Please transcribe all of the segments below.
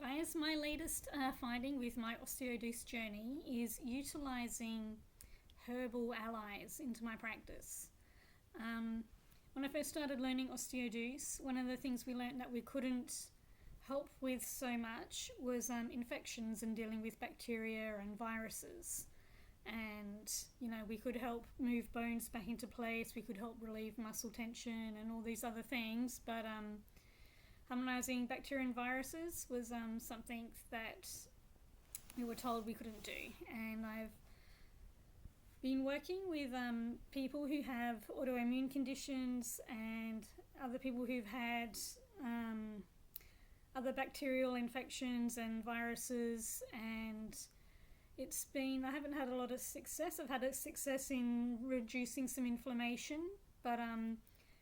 Hi guys, my latest finding with my Osteodouce journey is utilising herbal allies into my practice. When I first started learning Osteodouce, one of the things we learned that we couldn't help with so much was infections and dealing with bacteria and viruses. And, we could help move bones back into place, we could help relieve muscle tension and all these other things, but harmonising bacteria and viruses was something that we were told we couldn't do. And I've been working with people who have autoimmune conditions and other people who've had other bacterial infections and viruses, and I haven't had a lot of success. I've had a success in reducing some inflammation, but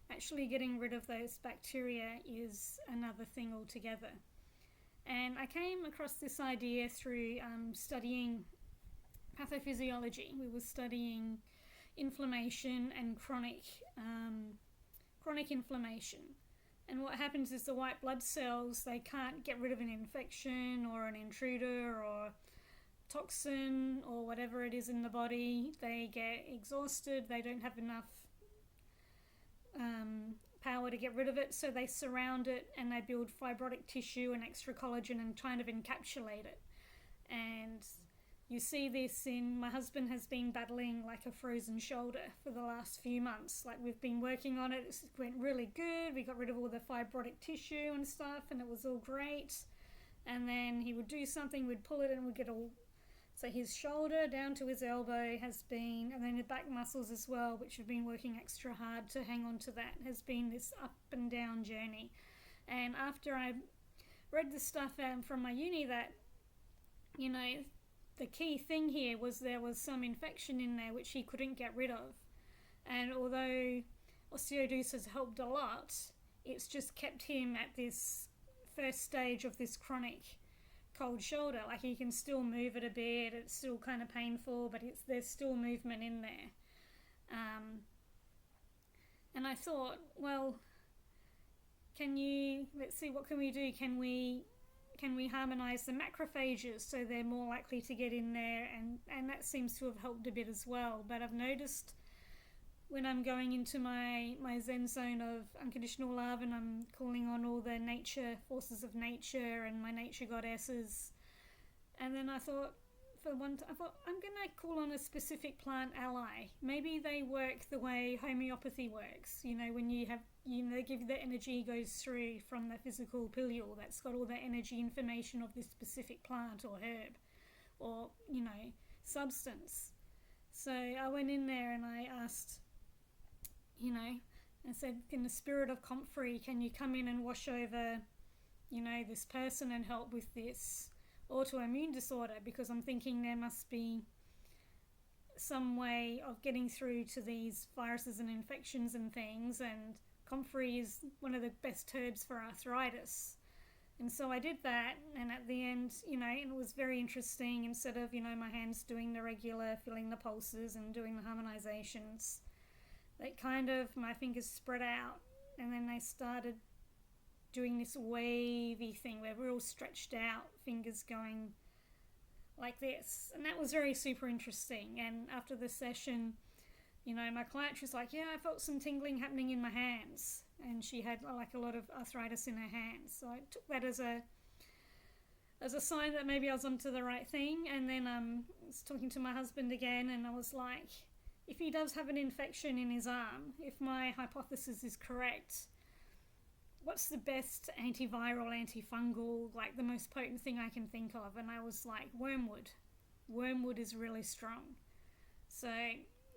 actually getting rid of those bacteria is another thing altogether. And I came across this idea through studying pathophysiology. We were studying inflammation and chronic inflammation. And what happens is the white blood cells, they can't get rid of an infection or an intruder or toxin or whatever it is in the body. They get exhausted, they don't have enough power to get rid of it, so they surround it and they build fibrotic tissue and extra collagen and kind of encapsulate it. And you see this my husband has been battling like a frozen shoulder for the last few months. Like, we've been working on it, it went really good, we got rid of all the fibrotic tissue and stuff and it was all great. And then he would do something, we'd pull it and we'd get all... So his shoulder down to his elbow has been, and then the back muscles as well, which have been working extra hard to hang on to that, has been this up and down journey. And after I read the stuff from my uni that, the key thing here was there was some infection in there which he couldn't get rid of. And although Osteodouce has helped a lot, it's just kept him at this first stage of this chronic cold shoulder. Like, he can still move it a bit, it's still kind of painful, but there's still movement in there. And I thought, well, let's see, what can we do? Can we harmonise the macrophages so they're more likely to get in there? And that seems to have helped a bit as well. But I've noticed when I'm going into my Zen zone of unconditional love and I'm calling on all the nature, forces of nature and my nature goddesses. And then I thought, I'm going to call on a specific plant ally. Maybe they work the way homeopathy works. When you have, they give you the energy goes through from the physical pillule that's got all the energy information of this specific plant or herb or, substance. So I went in there and I asked, I said, in the spirit of Comfrey, can you come in and wash over, this person and help with this autoimmune disorder? Because I'm thinking there must be some way of getting through to these viruses and infections and things, and Comfrey is one of the best herbs for arthritis. And so I did that, and at the end, it was very interesting. Instead of, my hands doing the regular, feeling the pulses and doing the harmonizations, my fingers spread out, and then they started doing this wavy thing where we're all stretched out, fingers going like this. And that was very super interesting. And after the session, my client was like, I felt some tingling happening in my hands. And she had like a lot of arthritis in her hands. So I took that as a sign that maybe I was onto the right thing. And then I was talking to my husband again, and I was like, if he does have an infection in his arm, if my hypothesis is correct, what's the best antiviral, anti-fungal, like the most potent thing I can think of? And I was like, Wormwood. Wormwood is really strong. So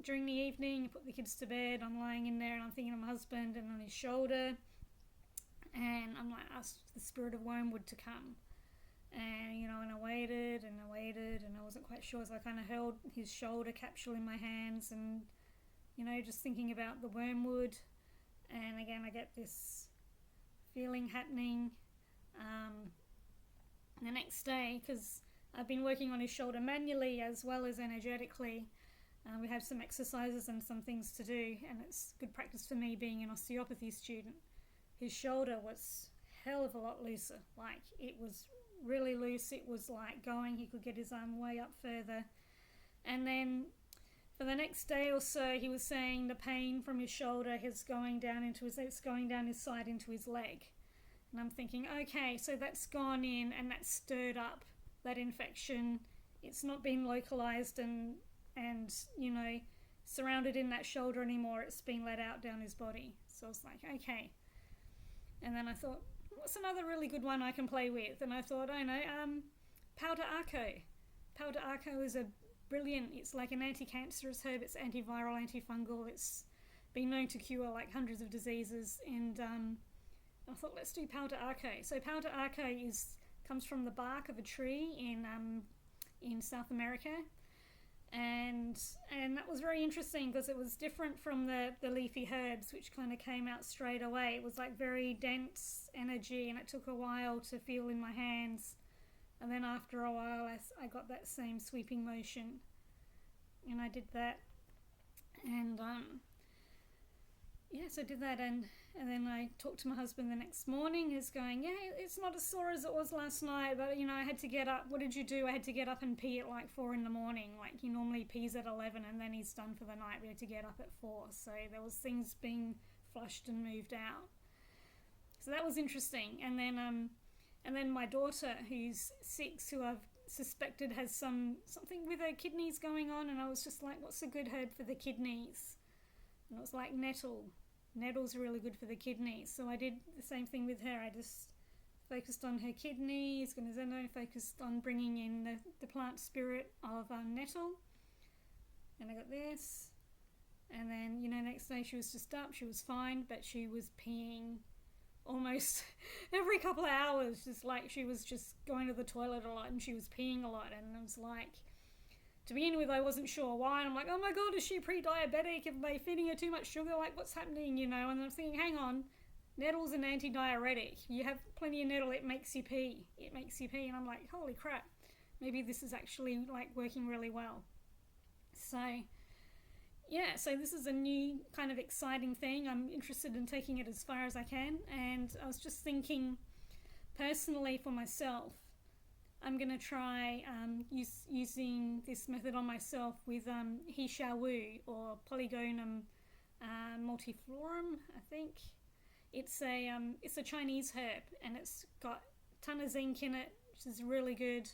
during the evening, I put the kids to bed, I'm lying in there and I'm thinking of my husband and on his shoulder, and I'm like, asked the spirit of Wormwood to come. And, and I waited and I wasn't quite sure, so I kind of held his shoulder capsule in my hands and, just thinking about the wormwood. And again, I get this feeling happening. The next day, because I've been working on his shoulder manually as well as energetically, we have some exercises and some things to do, and it's good practice for me being an osteopathy student. His shoulder was hell of a lot looser. Like, it was really loose. It was like going, he could get his arm way up further. And then for the next day or so, he was saying the pain from his shoulder is going down it's going down his side into his leg. And I'm thinking, okay, so that's gone in and that's stirred up that infection. It's not been localized and you know, surrounded in that shoulder anymore. It's been let out down his body. So I was like, okay. And then I thought, what's another really good one I can play with? And I thought, I know, powder arco. Powder arco is a brilliant, it's like an anti-cancerous herb. It's antiviral, anti-fungal. It's been known to cure like hundreds of diseases. And I thought, let's do powder arco. So powder arco comes from the bark of a tree in South America. And that was very interesting because it was different from the leafy herbs, which kind of came out straight away. It was like very dense energy, and it took a while to feel in my hands. And then after a while, I got that same sweeping motion, and I did that. And so I did that, and then I talked to my husband the next morning. He's going, yeah, it's not as sore as it was last night, but you know, I had to get up. What did you do? I had to get up and pee at like 4 a.m. Like he normally pees at 11, and then he's done for the night. We had to get up at 4, so there was things being flushed and moved out. So that was interesting. And then my daughter, who's 6, who I've suspected has something with her kidneys going on, and I was just like, what's a good herb for the kidneys? And it was like nettle. Nettle's really good for the kidneys. So I did the same thing with her. I just focused on her kidneys, and then I focused on bringing in the plant spirit of nettle. And I got this. And then, you know, next day she was just up. She was fine, but she was peeing almost every couple of hours. Just like she was just going to the toilet a lot, and she was peeing a lot. And it was like, to begin with, I wasn't sure why. And I'm like, oh my God, is she pre-diabetic? Are they feeding her too much sugar? Like, what's happening, you know? And I'm thinking, hang on, nettle's an anti-diuretic. You have plenty of nettle, it makes you pee. It makes you pee. And I'm like, holy crap, maybe this is actually like working really well. So, yeah, so this is a new kind of exciting thing. I'm interested in taking it as far as I can. And I was just thinking, personally for myself, I'm going to try using this method on myself with Shou Wu, or Polygonum multiflorum, I think. It's a Chinese herb, and it's got a ton of zinc in it, which is really good,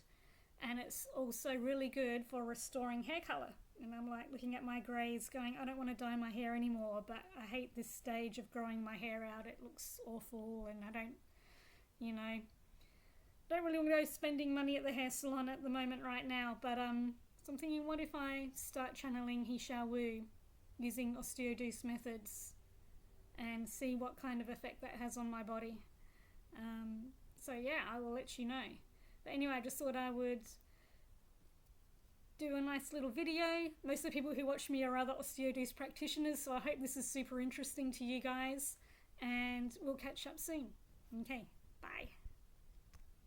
and it's also really good for restoring hair colour. And I'm like looking at my greys going, I don't want to dye my hair anymore, but I hate this stage of growing my hair out. It looks awful, and I don't, you know, don't really want to go spending money at the hair salon at the moment right now, but so I'm thinking, what if I start channeling Shou Wu using Osteodouce methods and see what kind of effect that has on my body. So yeah, I will let you know. But anyway, I just thought I would do a nice little video. Most of the people who watch me are other Osteodouce practitioners, so I hope this is super interesting to you guys, and we'll catch up soon. Okay, bye.